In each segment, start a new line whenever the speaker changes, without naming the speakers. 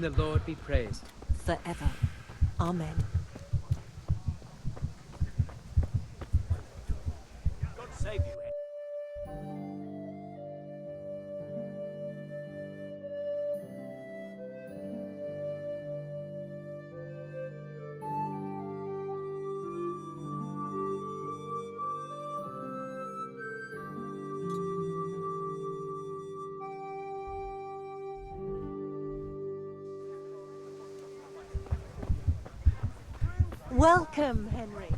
The Lord be praised.
Forever. Amen.
God save you, Henry.
Welcome, Henry.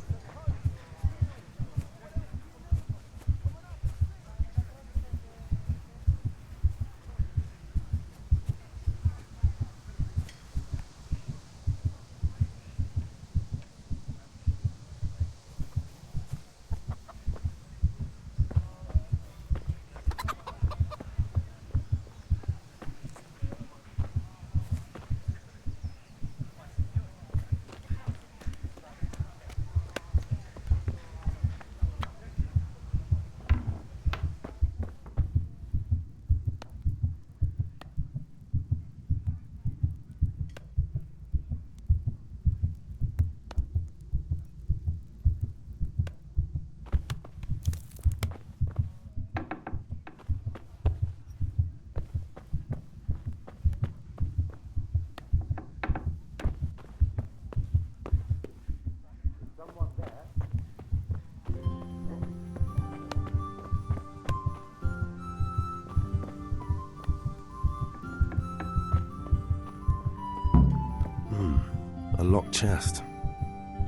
A locked chest.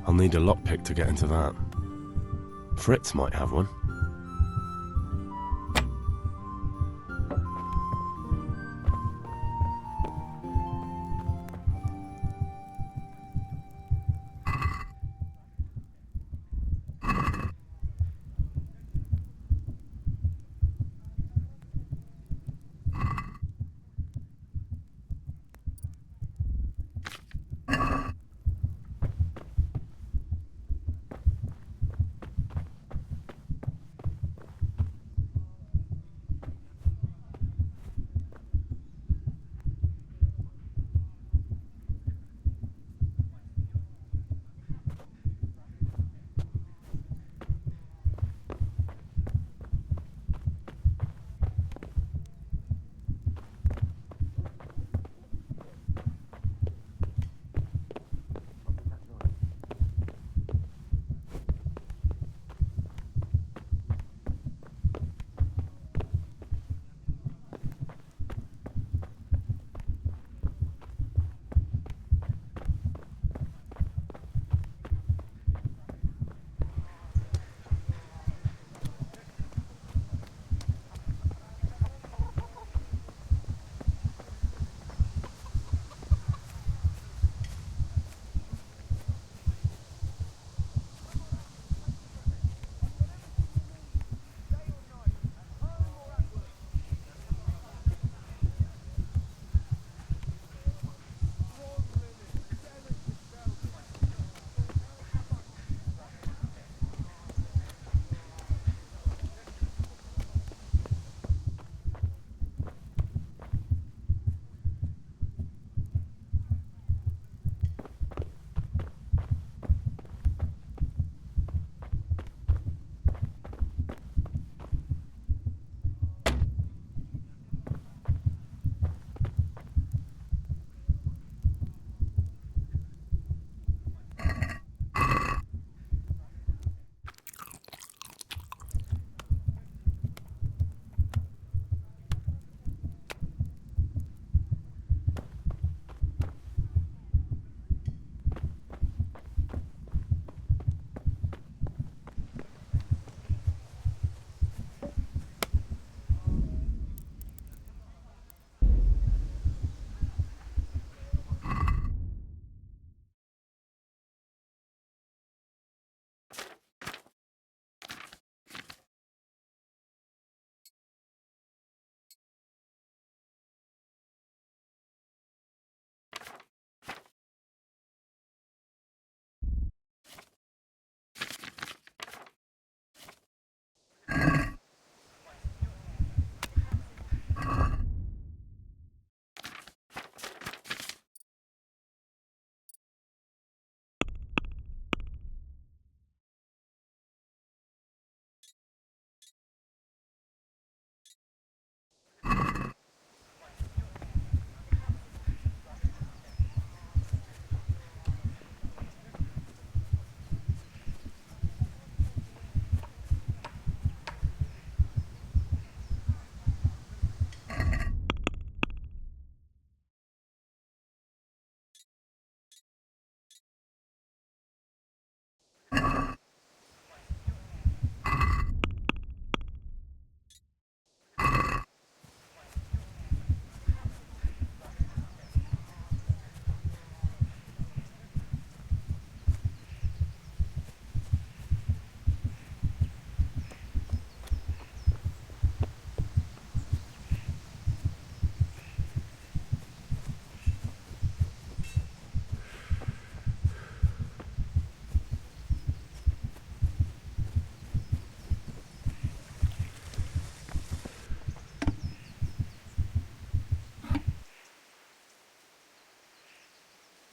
I'll need a lockpick to get into that. Fritz might have one.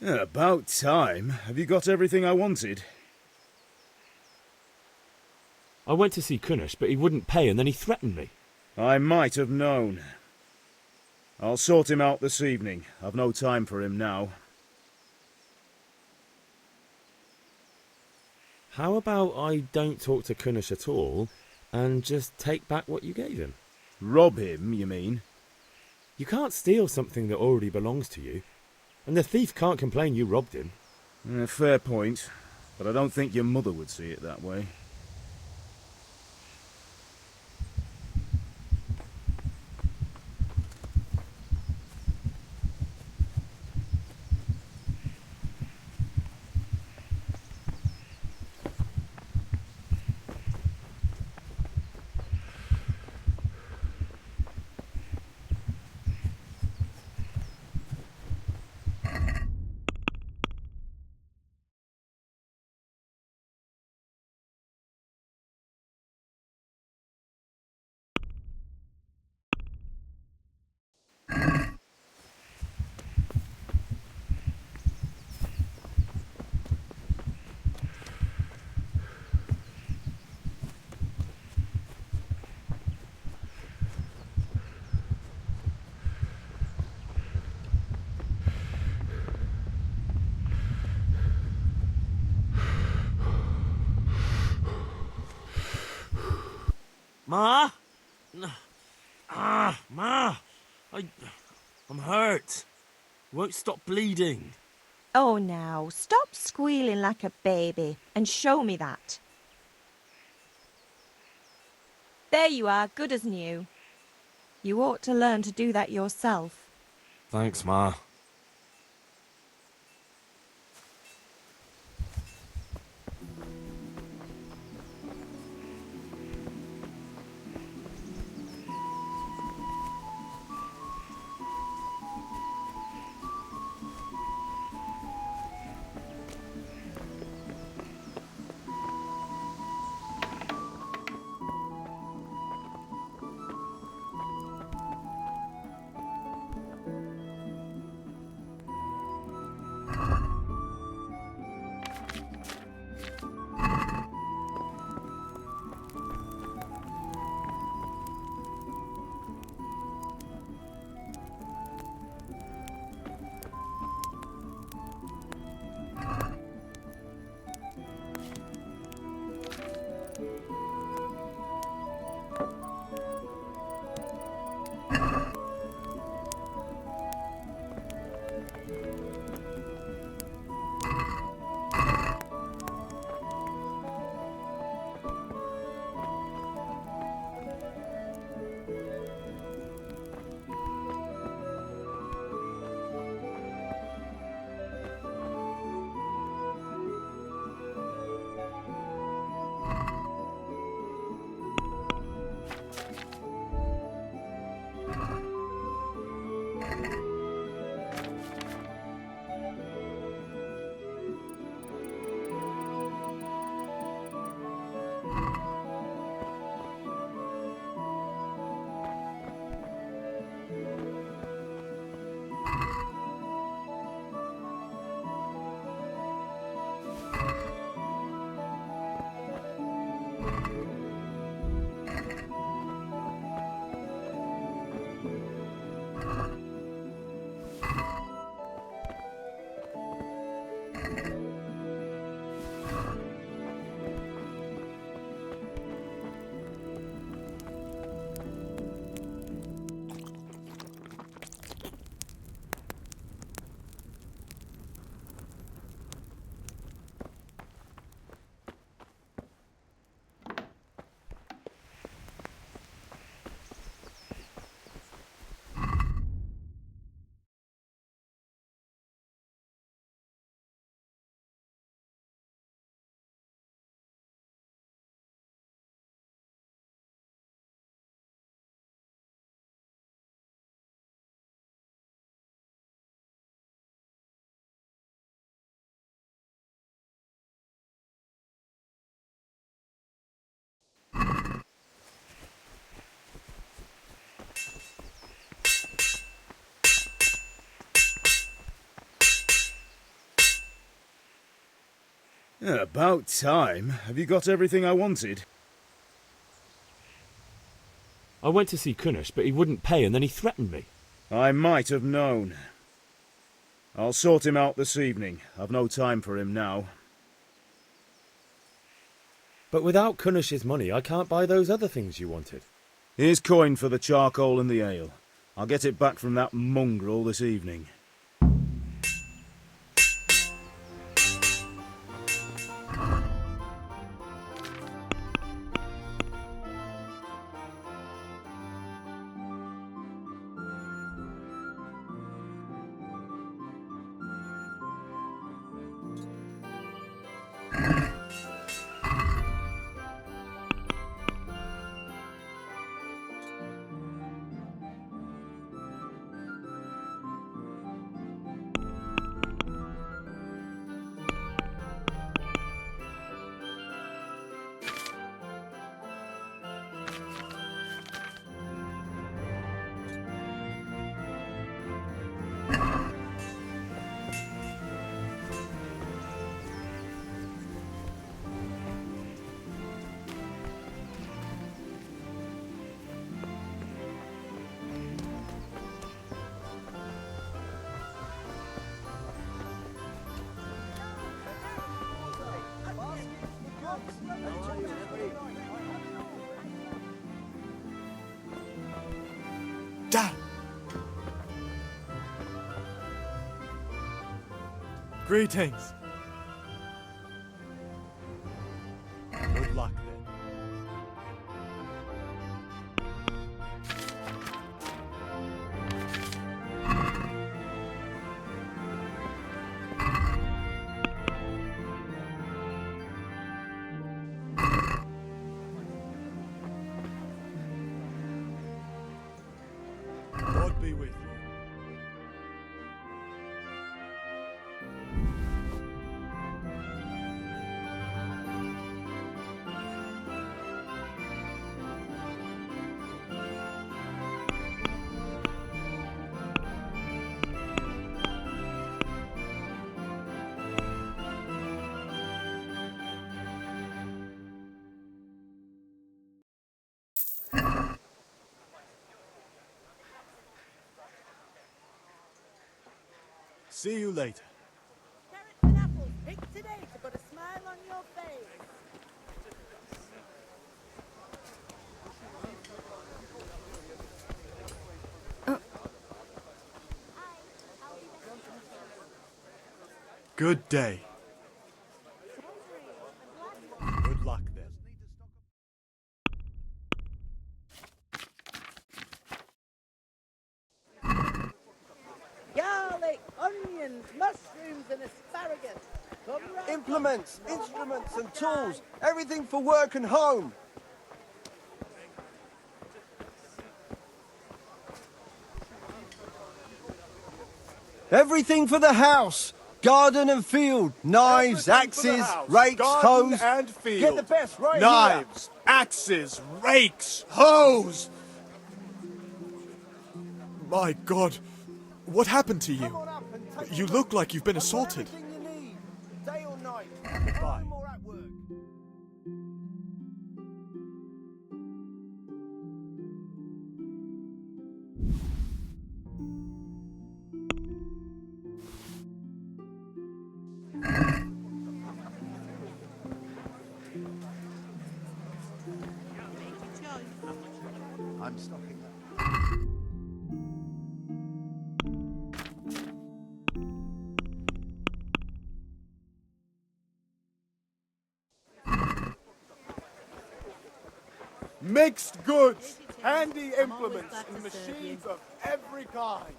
About time. Have you got everything I wanted?
I went to see Kunish, but he wouldn't pay and then he threatened me.
I might have known. I'll sort him out this evening. I've no time for him now.
How about I don't talk to Kunish at all and just take back what you gave him?
Rob him, you mean?
You can't steal something that already belongs to you. And the thief can't complain you robbed him.
Fair point, but I don't think your mother would see it that way.
Ma? Ma! I'm hurt. Won't stop bleeding.
Oh, now, stop squealing like a baby and show me that. There you are, good as new. You ought to learn to do that yourself.
Thanks, Ma.
About time. Have you got everything I wanted?
I went to see Kunush, but he wouldn't pay and then he threatened me.
I might have known. I'll sort him out this evening. I've no time for him now.
But without Kunush's money, I can't buy those other things you wanted.
Here's coin for the charcoal and the ale. I'll get it back from that mongrel this evening.
Dad! Greetings. Good luck then. God be with you. See you later.
Carrots and apples picked today to put a smile on your face.
Good day. Good luck then.
Garlic, onions, mushrooms and asparagus. Come right
Implements, instruments and tools. Everything for work and home. Everything for the house. Garden and field. Knives,
Everything for the
axes,
house,
rakes,
garden
hoes.
and field.
Get the best right
Knives, axes, rakes, hoes. My God, what happened to
here.
you?
Come on up and take
You
a
look like you've been
I've got
assaulted.
everything you need, day or night.
Goodbye.
Home or at work. I'm stocking up.
Mixed goods, handy implements, and machines of every kind.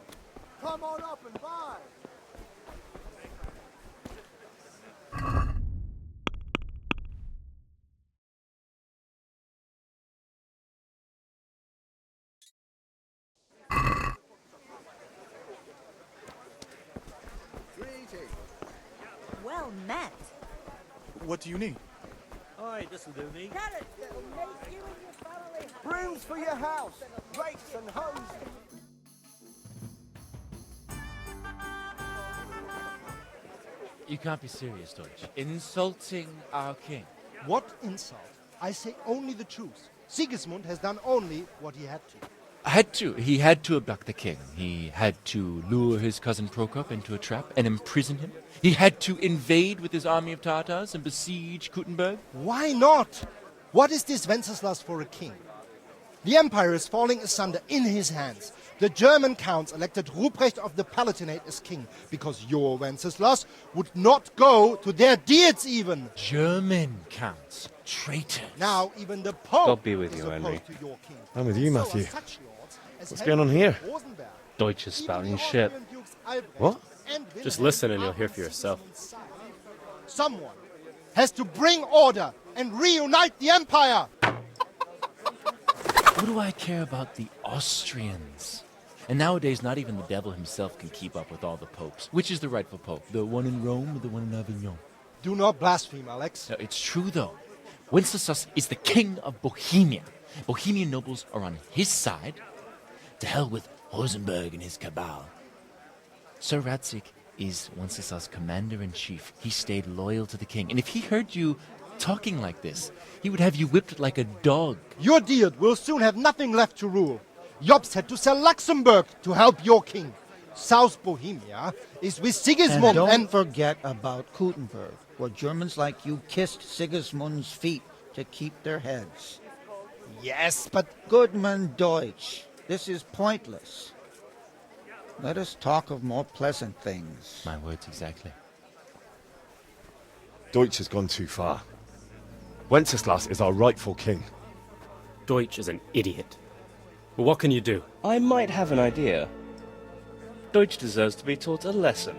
Come on up and buy.
Well met.
What do you need?
Aye, this'll do me.
carrots that'll make you and your family happy.
Brooms for your house. Rakes and hoes.
You can't be serious, Deutsch. Insulting our king.
What insult? I say only the truth. Sigismund has done only what he had to.
He had to abduct the king. He had to lure his cousin Prokop into a trap and imprison him. He had to invade with his army of Tatars and besiege Kuttenberg.
Why not? What is this Wenceslas for a king? The empire is falling asunder in his hands. The German counts elected Ruprecht of the Palatinate as king because your Wenceslas would not go to their deeds even.
German counts. Traitors.
Now even the Pope
God be with
is
you,
opposed
Henry.
to your king.
I'm with you,
So are
Matthew.
such lords as
What's going on here?
Rosenberg,
Deutsch is
even
spouting
the
shit.
Austrian Dukes Albrecht
What?
and
Just
Wilhelm
listen and
are
you'll hear
on
for yourself.
Sigismund's side. Someone has to bring order and reunite the empire.
What do I care about the Austrians? And nowadays, not even the devil himself can keep up with all the popes. Which is the rightful pope? The one in Rome or the one in Avignon?
Do not blaspheme, Alex.
No, it's true, though. Wenceslas is the king of Bohemia. Bohemian nobles are on his side. To hell with Rosenberg and his cabal. Sir Radzik is Wenceslas' commander-in-chief. He stayed loyal to the king. And if he heard you talking like this, he would have you whipped like a dog.
Your Diet will soon have nothing left to rule. Jobst had to sell Luxembourg to help your king. South Bohemia is with Sigismund
And don't forget about Kuttenberg, where Germans like you kissed Sigismund's feet to keep their heads.
Yes, but...
Goodman Deutsch, this is pointless. Let us talk of more pleasant things.
My words exactly.
Deutsch has gone too far. Wenceslas is our rightful king.
Deutsch is an idiot. But what can you do?
I might have an idea. Deutsch deserves to be taught a lesson.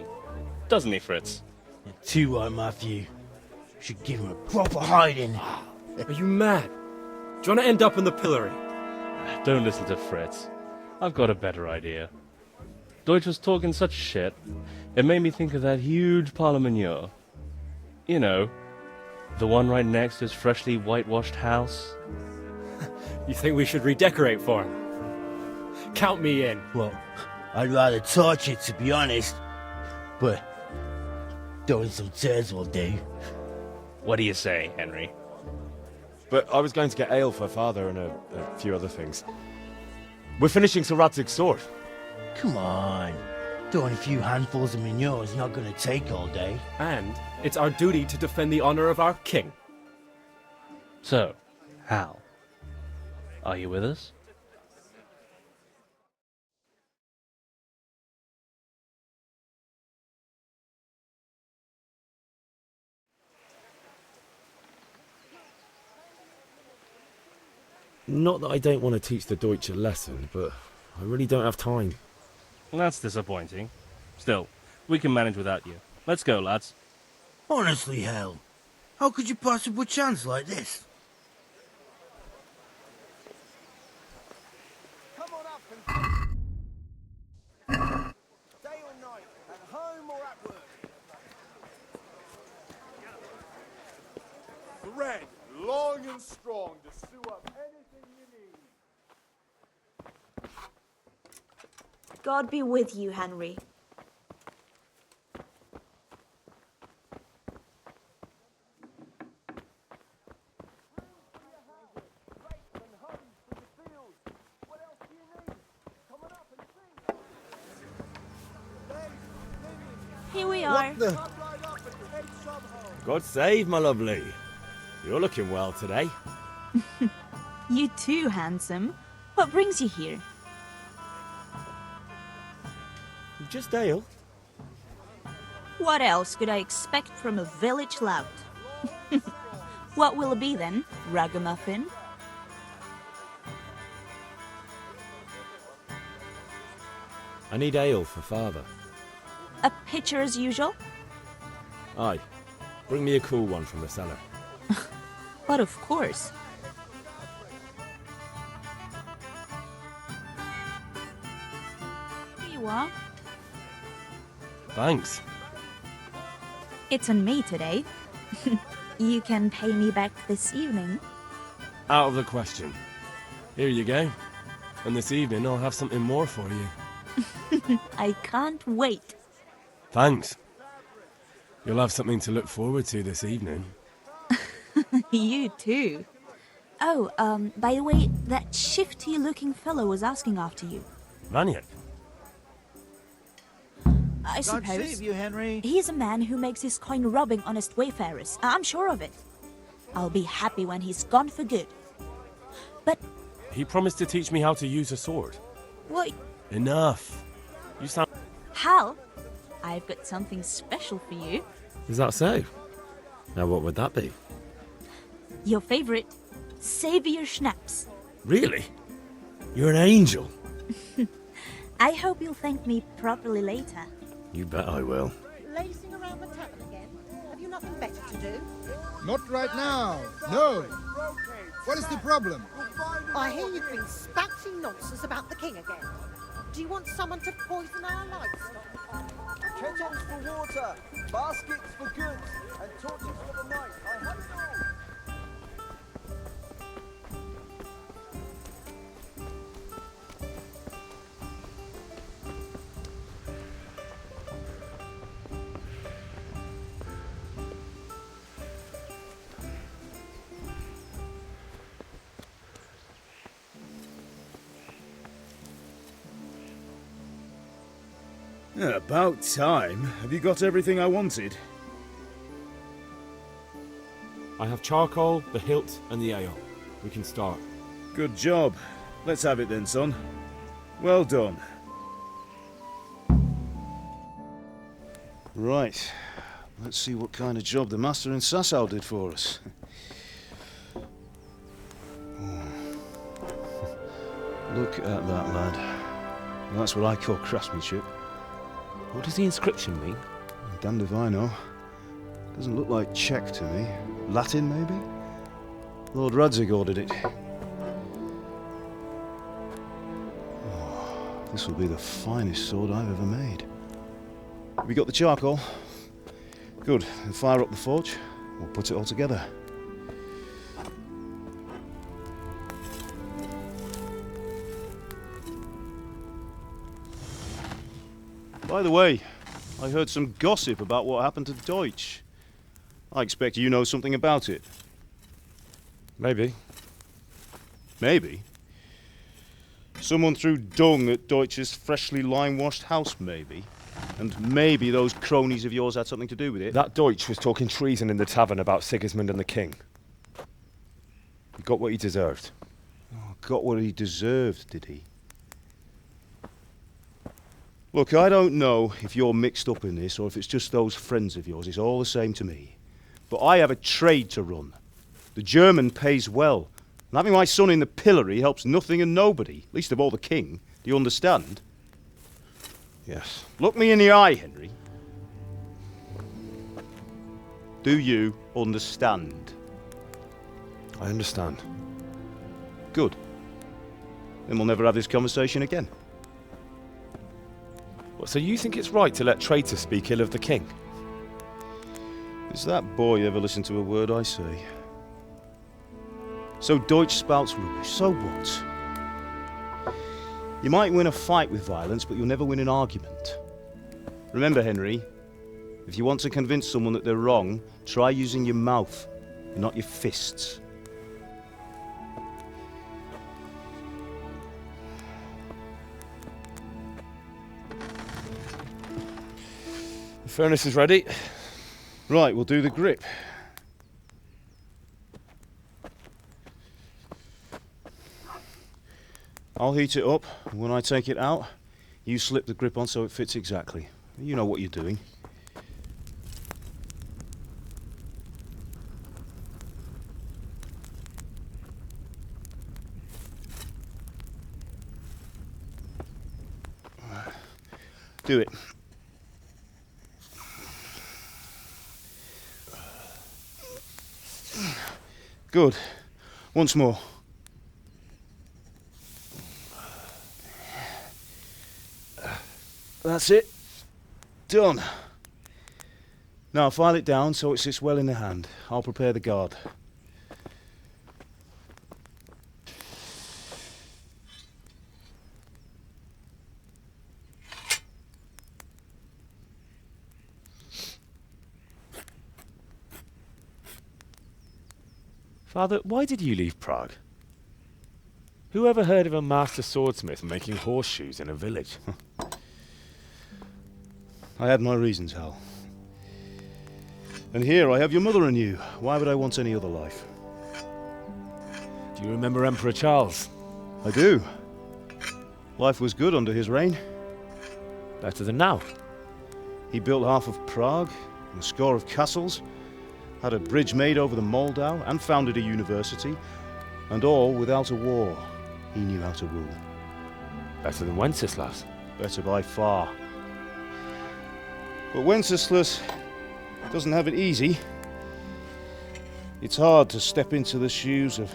Doesn't he, Fritz?
Too right, Matthew. Should give him a proper hiding.
Are you mad? Do you want to end up in the pillory?
Don't listen to Fritz. I've got a better idea. Deutsch was talking such shit, it made me think of that huge parliament. You know, the one right next to his freshly whitewashed house.
You think we should redecorate for him? Count me in.
Well, I'd rather torch it, to be honest. But throwing some tears will do.
What do you say, Henry?
But I was going to get ale for father and a few other things. We're finishing Sir Radzig's sword.
Come on. Throwing a few handfuls of manure is not going to take all day.
And it's our duty to defend the honor of our king.
So, Hal, are you with us?
Not that I don't want to teach the Deutsch a lesson, but I really don't have time.
That's disappointing. Still, we can manage without you. Let's go, lads.
Honestly, Hal, how could you possibly chance like this?
Come on up and... Day or night, at home or at work.
Thread long and strong to sew up anything you need.
God be with you, Henry. Here we are.
What the...
God save, my lovely. You're looking well today.
You too, handsome. What brings you here?
Just ale.
What else could I expect from a village lout? What will it be then, ragamuffin?
I need ale for father.
A pitcher as usual?
Aye. Bring me a cool one from the cellar.
But of course. Here you are.
Thanks.
It's on me today. You can pay me back this evening.
Out of the question. Here you go. And this evening I'll have something more for you.
I can't wait.
Thanks.
You'll have something to look forward to this evening.
You too. Oh, by the way, that shifty-looking fellow was asking after you.
Vanian?
I
God
suppose.
save you, Henry.
He's a man who makes his coin robbing honest wayfarers. I'm sure of it. I'll be happy when he's gone for good. But...
He promised to teach me how to use a sword.
what?
Enough. You sound...
Hal, I've got something special for you.
Is that so? Now what would that be?
Your favorite, Savior Schnapps.
Really? You're an angel.
I hope you'll thank me properly later.
You bet I will.
Lacing around the tavern again? Have you nothing better to do?
Not right now. No. What is the problem?
I hear you've been spouting nonsense about the king again. Do you want someone to poison our livestock?
Kettles for water, baskets for goods, and torches for the night. I have it all.
About time. Have you got everything I wanted?
I have charcoal, the hilt, and the ale. We can start.
Good job. Let's have it then, son. Well done. Right. Let's see what kind of job the master in Sasau did for us. Look at that, lad. That's what I call craftsmanship.
What does the inscription mean?
Damned if I know. Doesn't look like Czech to me. Latin, maybe? Lord Radzig ordered it. Oh, this will be the finest sword I've ever made. Have you got the charcoal? Good. Then fire up the forge. We'll put it all together. By the way, I heard some gossip about what happened to Deutsch. I expect you know something about it.
Maybe.
Maybe? Someone threw dung at Deutsch's freshly lime-washed house, maybe? And maybe those cronies of yours had something to do with it?
That Deutsch was talking treason in the tavern about Sigismund and the king. He got what he deserved.
Oh, got what he deserved, did he? Look, I don't know if you're mixed up in this or if it's just those friends of yours. It's all the same to me. But I have a trade to run. The German pays well. And having my son in the pillory helps nothing and nobody, least of all the king. Do you understand?
Yes.
Look me in the eye, Henry. Do you understand?
I understand.
Good. Then we'll never have this conversation again.
What, so you think it's right to let traitors speak ill of the king?
Does that boy ever listen to a word I say? So Deutsch spouts rubbish, so what? You might win a fight with violence, but you'll never win an argument. Remember, Henry, if you want to convince someone that they're wrong, try using your mouth, and not your fists.
The furnace is ready.
Right, we'll do the grip. I'll heat it up, and when I take it out, you slip the grip on so it fits exactly. You know what you're doing. Do it. Good. Once more. That's it. Done. Now file it down so it sits well in the hand. I'll prepare the guard.
Father, why did you leave Prague? Who ever heard of a master swordsmith making horseshoes in a village?
I had my reasons, Hal. And here I have your mother and you. Why would I want any other life?
Do you remember Emperor Charles?
I do. Life was good under his reign.
Better than now.
He built half of Prague, and a score of castles, had a bridge made over the Moldau, and founded a university, and all without a war. He knew how to rule.
Better than Wenceslas.
Better by far. But Wenceslas doesn't have it easy. It's hard to step into the shoes of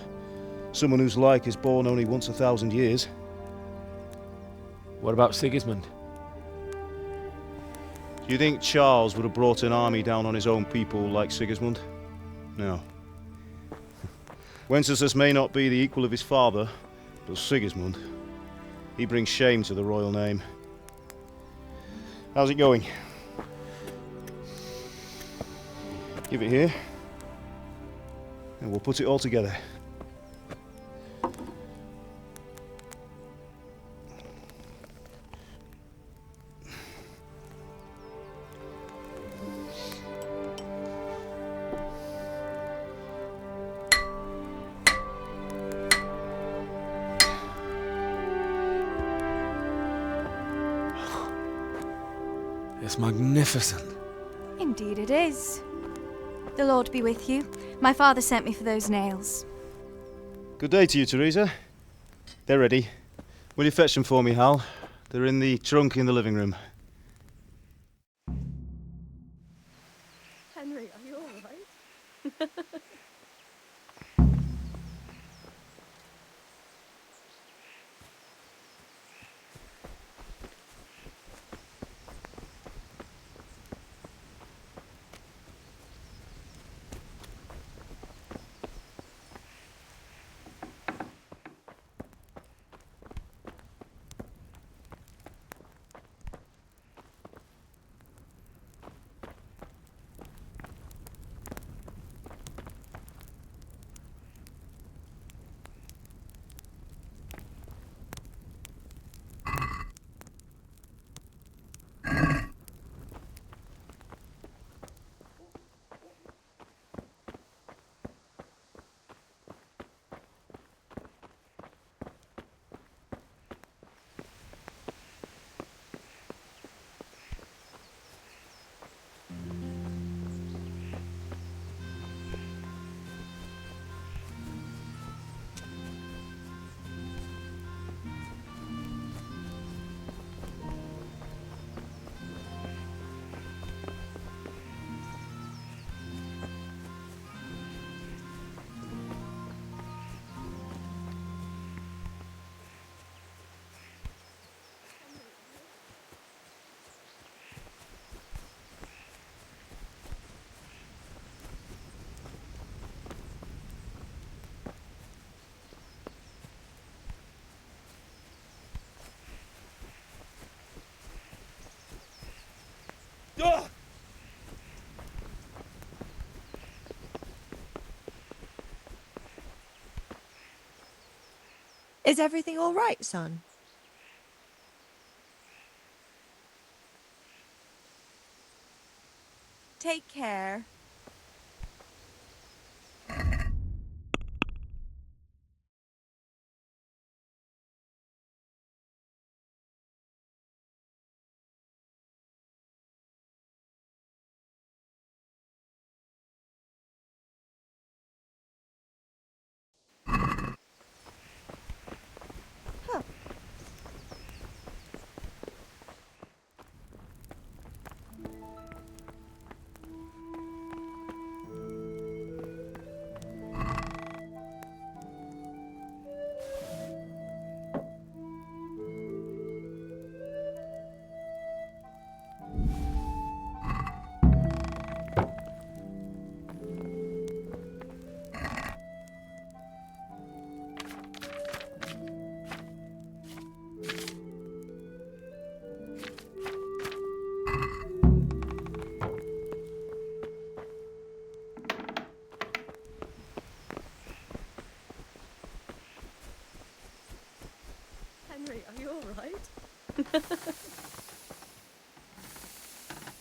someone whose like is born only once 1,000 years.
What about Sigismund?
Do you think Charles would have brought an army down on his own people like Sigismund? No. Wenceslas may not be the equal of his father, but Sigismund, he brings shame to the royal name. How's it going? Give it here, and we'll put it all together.
It's magnificent.
Indeed it is. The Lord be with you. My father sent me for those nails.
Good day to you, Teresa. They're ready. Will you fetch them for me, Hal? They're in the trunk in the living room.
Henry, are you all right? Is everything all right, son? Take care.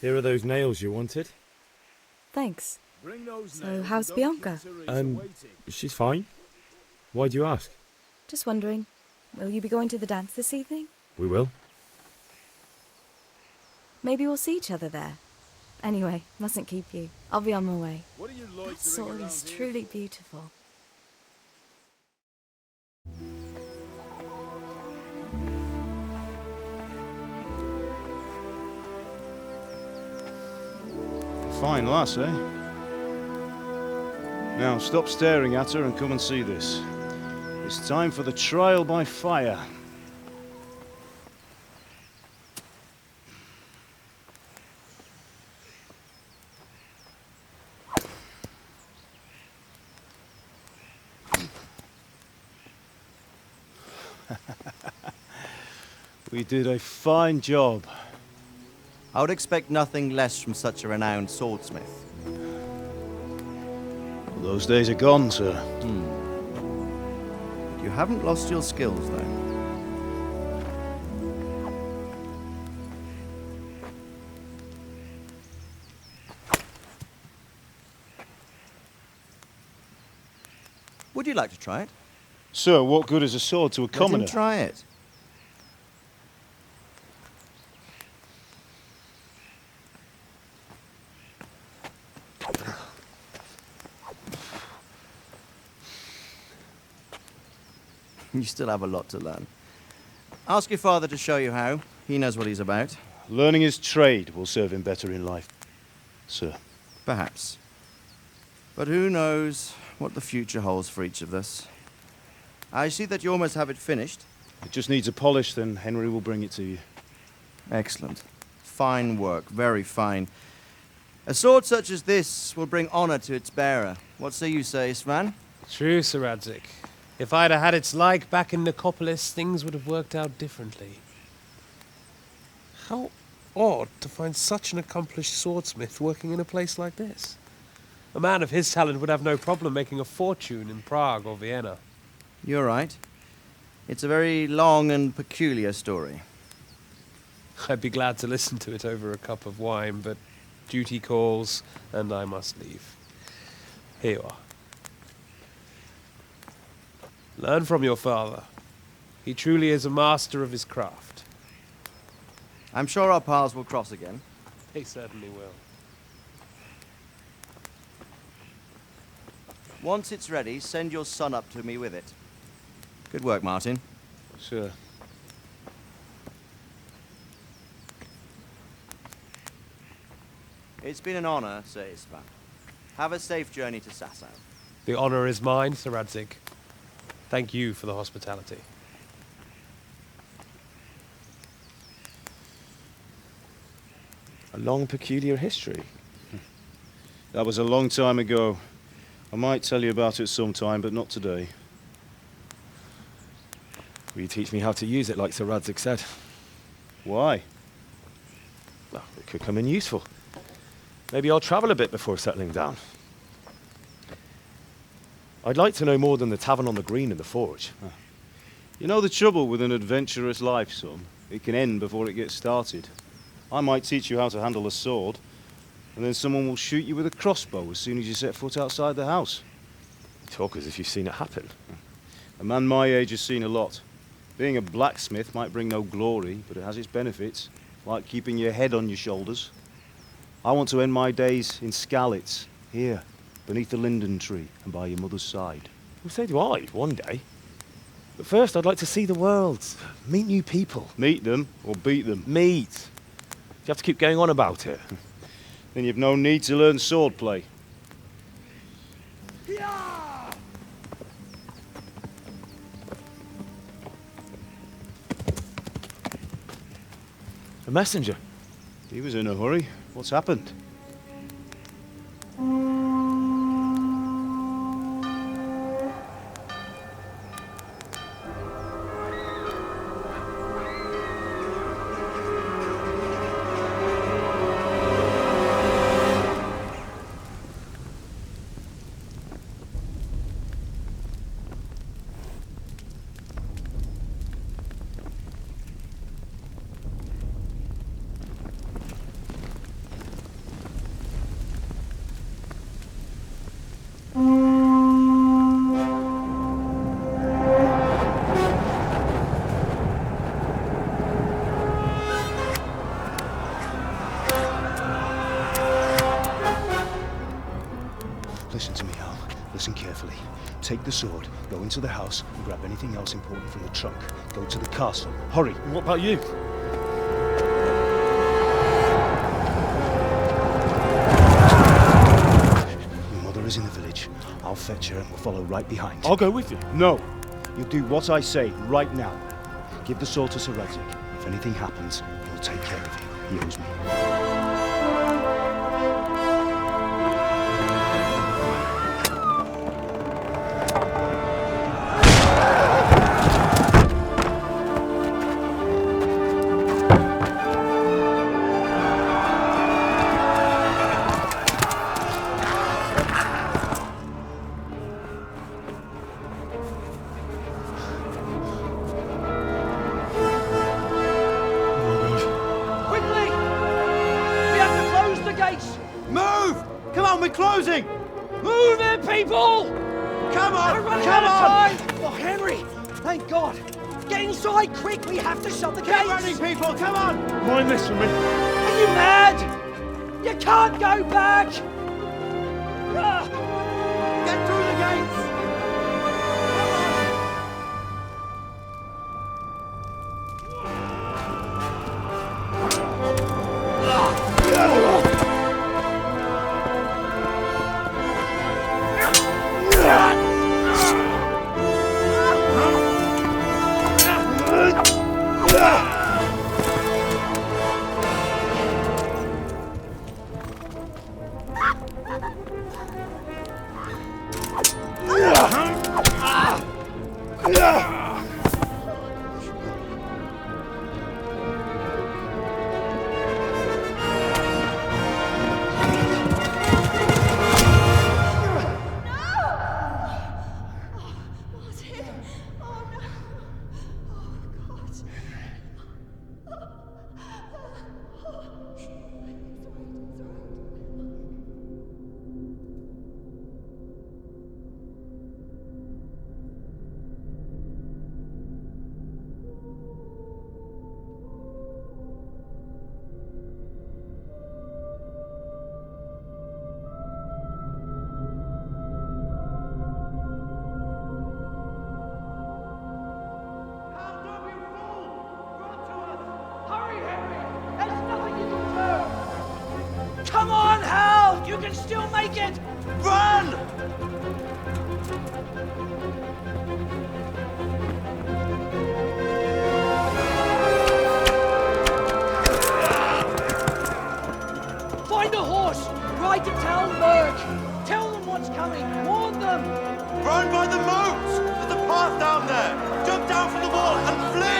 Here are those nails you wanted.
Thanks.
Bring those
So,
nails
how's
and don't
Bianca?
keep Teresa waiting.
She's fine. Why do you ask?
Just wondering, will you be going to the dance this evening?
We will.
Maybe we'll see each other there. Anyway, mustn't keep you. I'll be on my way.
What are you
That
loitering
sword
around
is
here
truly beautiful.
Fine lass, eh? Now stop staring at her and come and see this. It's time for the trial by fire. We did a fine job.
I would expect nothing less from such a renowned swordsmith.
Those days are gone, sir.
You haven't lost your skills, though. Would you like to try it?
Sir, what good is a sword to a commoner?
Let him try it. You still have a lot to learn. Ask your father to show you how. He knows what he's about.
Learning his trade will serve him better in life, sir.
Perhaps. But who knows what the future holds for each of us. I see that you almost have it finished.
It just needs a polish, then Henry will bring it to you.
Excellent. Fine work, very fine. A sword such as this will bring honor to its bearer. What say you, Svan?
True, Sir Radzik. If I'd have had its like back in Nicopolis, things would have worked out differently. How odd to find such an accomplished swordsmith working in a place like this. A man of his talent would have no problem making a fortune in Prague or Vienna.
You're right. It's a very long and peculiar story.
I'd be glad to listen to it over a cup of wine, but duty calls, and I must leave. Here you are. Learn from your father. He truly is a master of his craft.
I'm sure our paths will cross again.
They certainly will.
Once it's ready, send your son up to me with it. Good work, Martin.
Sir.
It's been an honor, Sir Istvan. Have a safe journey to Sasau.
The honor is mine, Sir Radzik. Thank you for the hospitality.
A long, peculiar history.
That was a long time ago. I might tell you about it sometime, but not today.
Will you teach me how to use it, like Sir Radzik said?
Why?
Well, it could come in useful. Maybe I'll travel a bit before settling down. I'd like to know more than the tavern on the green and the forge.
You know the trouble with an adventurous life, son? It can end before it gets started. I might teach you how to handle a sword, and then someone will shoot you with a crossbow as soon as you set foot outside the house.
You talk as if you've seen it happen.
A man my age has seen a lot. Being a blacksmith might bring no glory, but it has its benefits, like keeping your head on your shoulders. I want to end my days in Skalitz, here, beneath the linden tree and by your mother's side.
Well, so do I, one day. But first, I'd like to see the world, meet new people.
Meet them or beat them?
Meet. You have to keep going on about it.
Then you've no need to learn swordplay.
A messenger.
He was in a hurry. What's happened? take the sword, go into the house, and grab anything else important from the trunk. Go to the castle. Hurry!
What about you?
Your mother is in the village. I'll fetch her and we'll follow right behind.
I'll go with you.
No! You'll do what I say right now. Give the sword to Sir Radzig. If anything happens, he'll take care of you. He owes me.
Closing! Move it, people! Come on!
We're running
come
out
on!
of time! Oh, Henry! Thank God! Get inside, quick! We have to shut the gates!
Get running, people! Come on!
Mind this for me.
Are you mad? You can't go back!
Get through the gates!
Come on, Hal! You can still make it!
Run!
Find a horse! Ride to Talmberg! Tell them what's coming! Warn them!
Run by the moat! There's a path down there! Jump down from the wall and flee!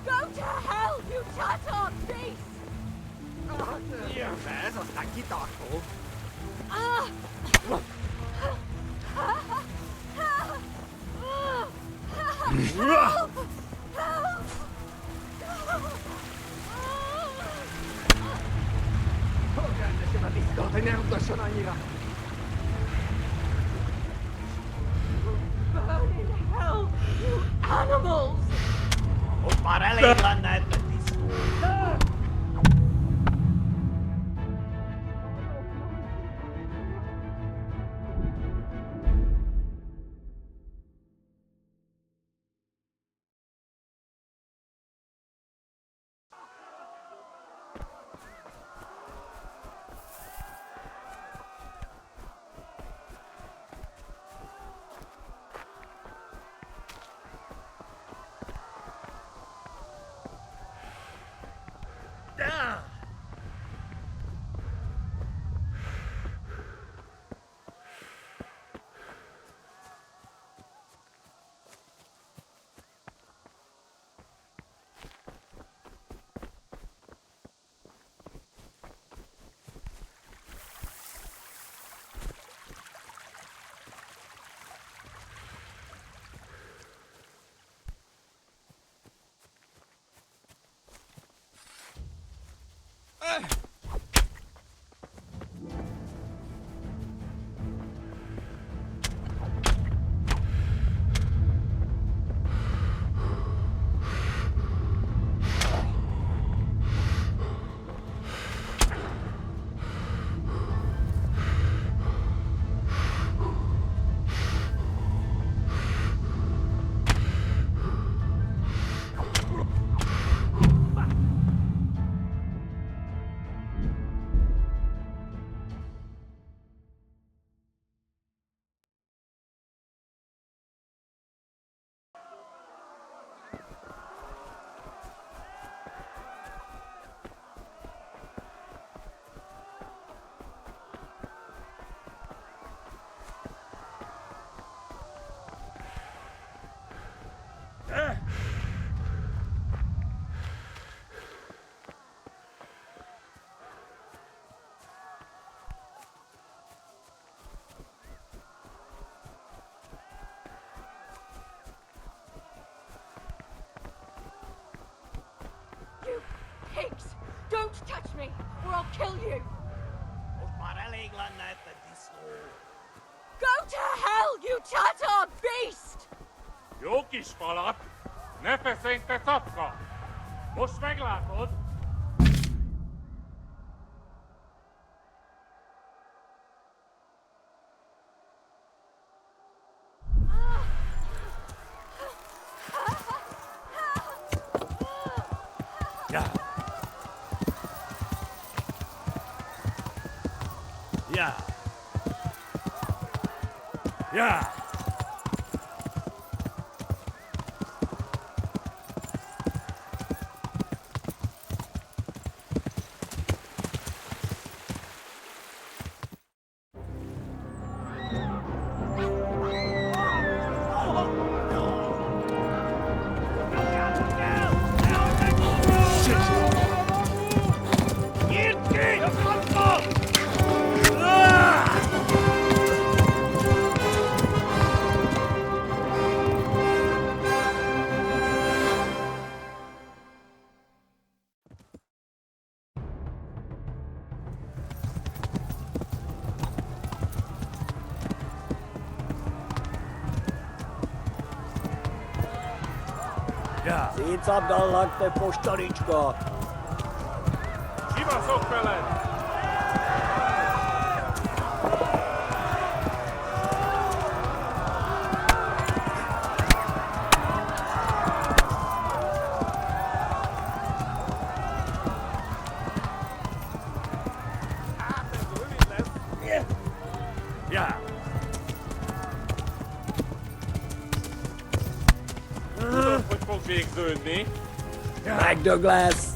Go
to hell, you Tatar beast! Burn in hell, you animals! You pigs! Don't touch me, or I'll kill you! Go to hell, you Tatar beast!
Jó kis falat! Ne feszély, te tapka! Most meglátod!
Ja. Ja. Ja.
Szétszabdallak, te postaricska!
Kibaszok veled!
Ja.
Tudod, hogy fog végződni?
Megdög lesz!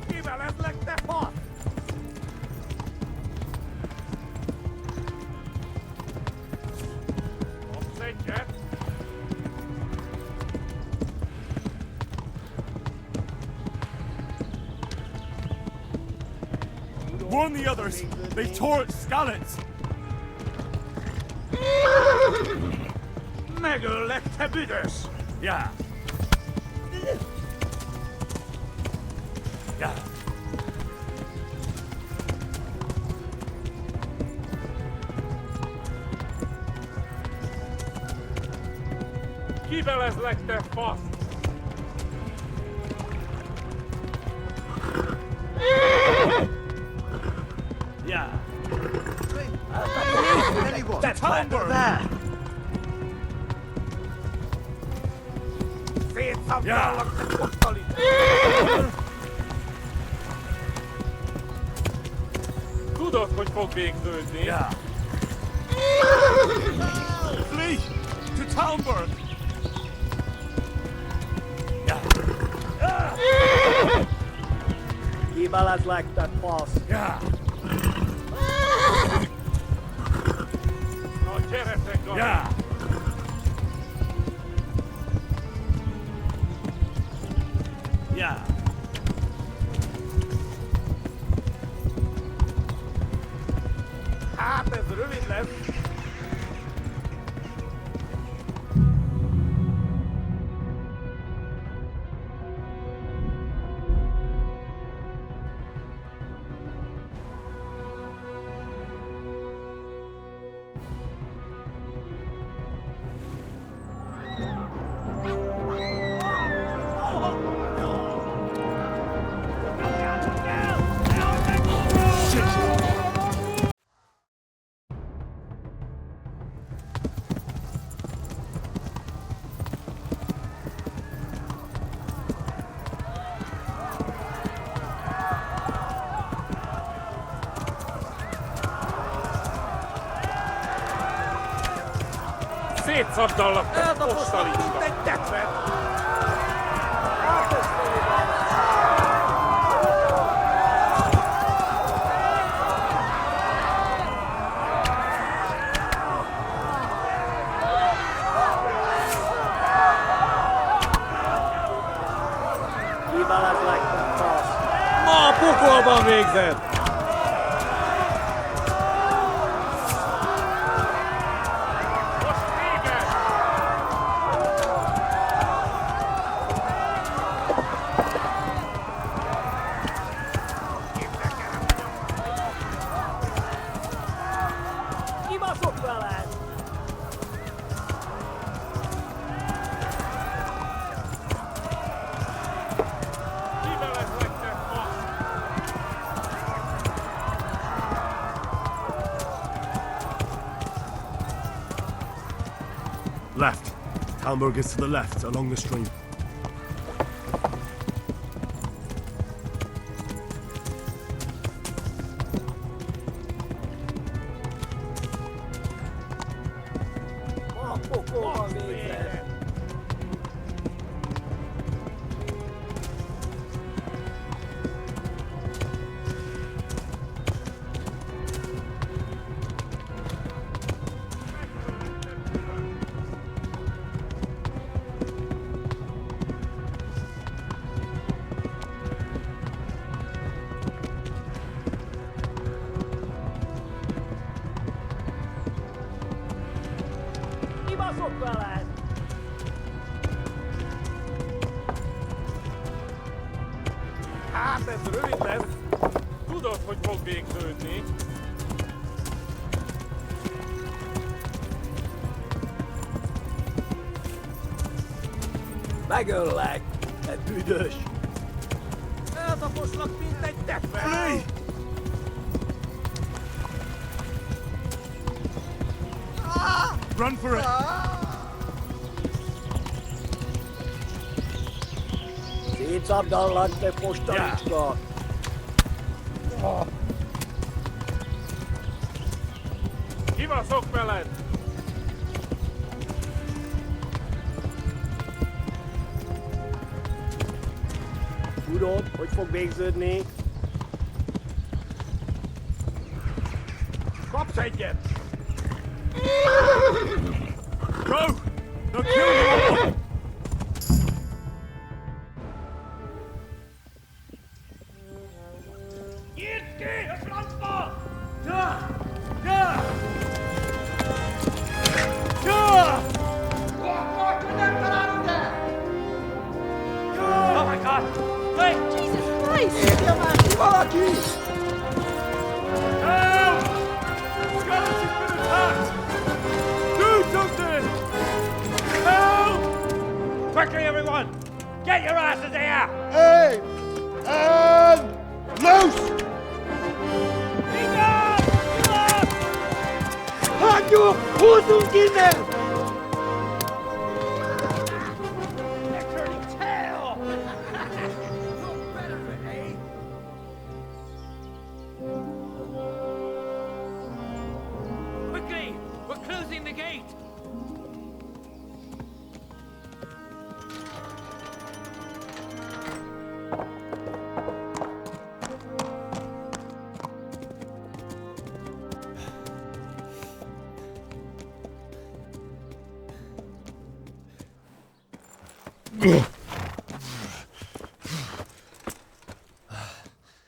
Kivelezlek, te Warn the others. They tore at Skalitz.
Megalektabides!
Yeah. Yeah.
Kibeles legte faszt!
Yeah.
That's there!
Yeah.
Tudod, hogy fog végződni?
Yeah. Flee to Talmberg.
Kibeles legte fasz!
Yeah.
Na, gyere, Gary!
Yeah. Yeah.
Hát ez rövid lesz!
Szétszabdallak a postalista!
Mint egy tetvet! Kibeles legte fasz!
Ma a pokolban végzett!
Kibaszok veled!
Kibeles legte faszt!
Left. Talmberg is to the left, along the stream.
A pokolban végzett! Kibaszok veled! Hát ez rövid lesz!
Tudod, hogy fog végződni?
Megöllek! Te büdös! Eltaposlak, mint egy tetvet!
Flee! Run for it!
Szétszabdallak, te postalicska!
Kibaszok veled!
Tudod, hogy fog végződni? Kapsz egyet!
Go! They'll kill you all!
Nyitd ki!
Lucky!
Help! Skeleton's been attacked! Do something! Help!
Quickly, everyone! Get your asses here!
Hey! And loose!
Hanyo! Who's in there? They're turning tail! Look better, eh? Quickly! We're closing the gate!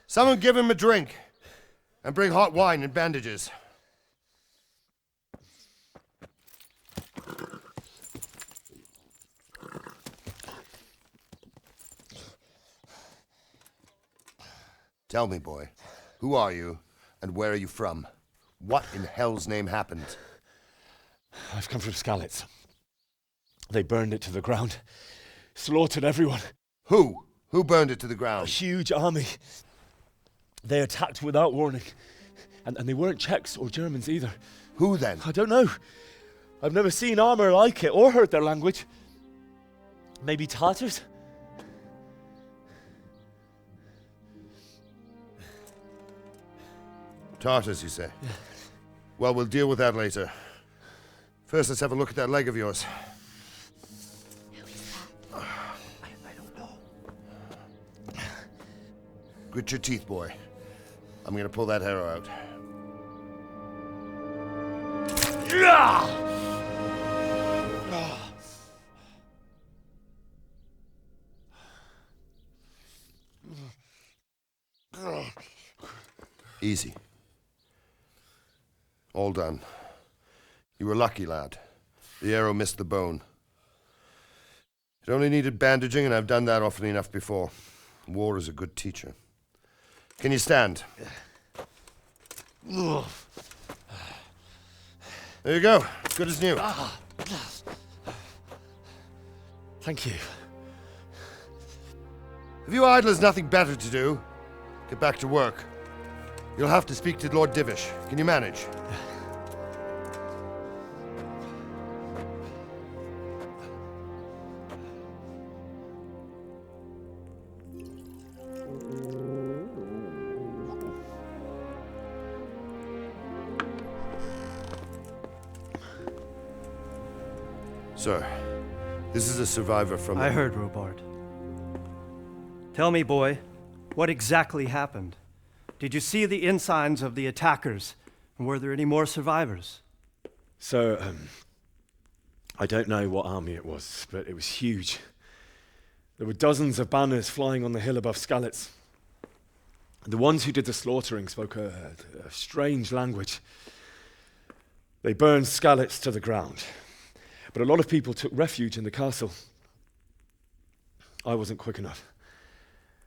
Someone give him a drink. And bring hot wine and bandages. Tell me, boy, who are you and where are you from? What in hell's name happened?
I've come from Skalitz. They burned it to the ground. Slaughtered everyone.
Who? Who burned it to the ground?
A huge army. They attacked without warning. And they weren't Czechs or Germans either.
Who then?
I don't know. I've never seen armor like it or heard their language. Maybe Tatars?
Tartars, you say? Yeah. Well, we'll deal with that later. First, let's have a look at that leg of yours.
I don't know.
Grit your teeth, boy. I'm gonna pull that arrow out. Easy. All done. You were lucky, lad. The arrow missed the bone. It only needed bandaging, and I've done that often enough before. War is a good teacher. Can you stand? There you go. Good as new.
Thank you.
Have you idlers nothing better to do? Get back to work. You'll have to speak to Lord Divish. Can you manage? Sir, this is a survivor from...
I heard, Robard. Tell me, boy, what exactly happened? Did you see the ensigns of the attackers? And were there any more survivors?
So, I don't know what army it was, but it was huge. There were dozens of banners flying on the hill above Skalitz. The ones who did the slaughtering spoke a strange language. They burned Skalitz to the ground. But a lot of people took refuge in the castle. I wasn't quick enough.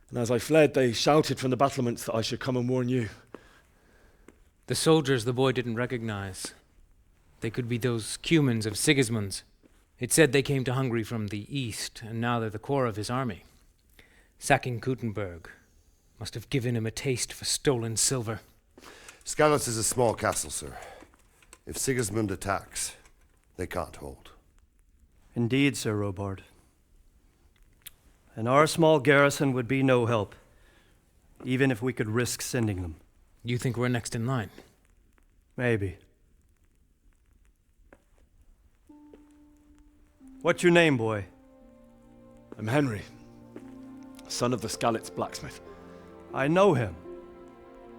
And as I fled, they shouted from the battlements that I should come and warn you.
The soldiers the boy didn't recognize. They could be those Cumans of Sigismund's. It said they came to Hungary from the east, and now they're the core of his army. Sacking Gutenberg must have given him a taste for stolen silver.
Skalitz is a small castle, sir. If Sigismund attacks, they can't hold.
Indeed, Sir Robard. And our small garrison would be no help, even if we could risk sending them.
You think we're next in line?
Maybe. What's your name, boy?
I'm Henry, son of the Skalitz blacksmith.
I know him.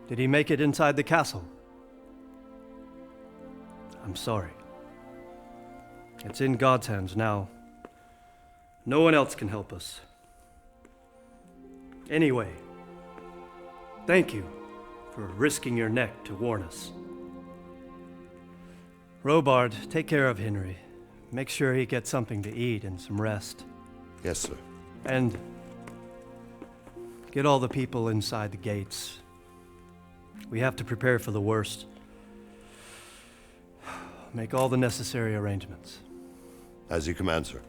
Did he make it inside the castle? I'm sorry. It's in God's hands now. No one else can help us. Anyway, thank you for risking your neck to warn us. Robard, take care of Henry. Make sure he gets something to eat and some rest.
Yes, sir.
And Get all the people inside the gates. We have to prepare for the worst. Make all the necessary arrangements.
As you command, sir.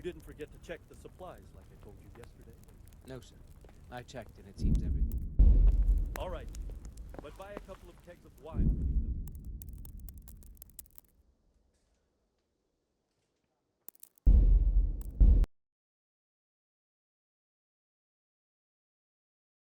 You didn't forget to check the supplies like I told you yesterday?
No, sir. I checked and it seems everything.
All right. But buy a couple of kegs of wine.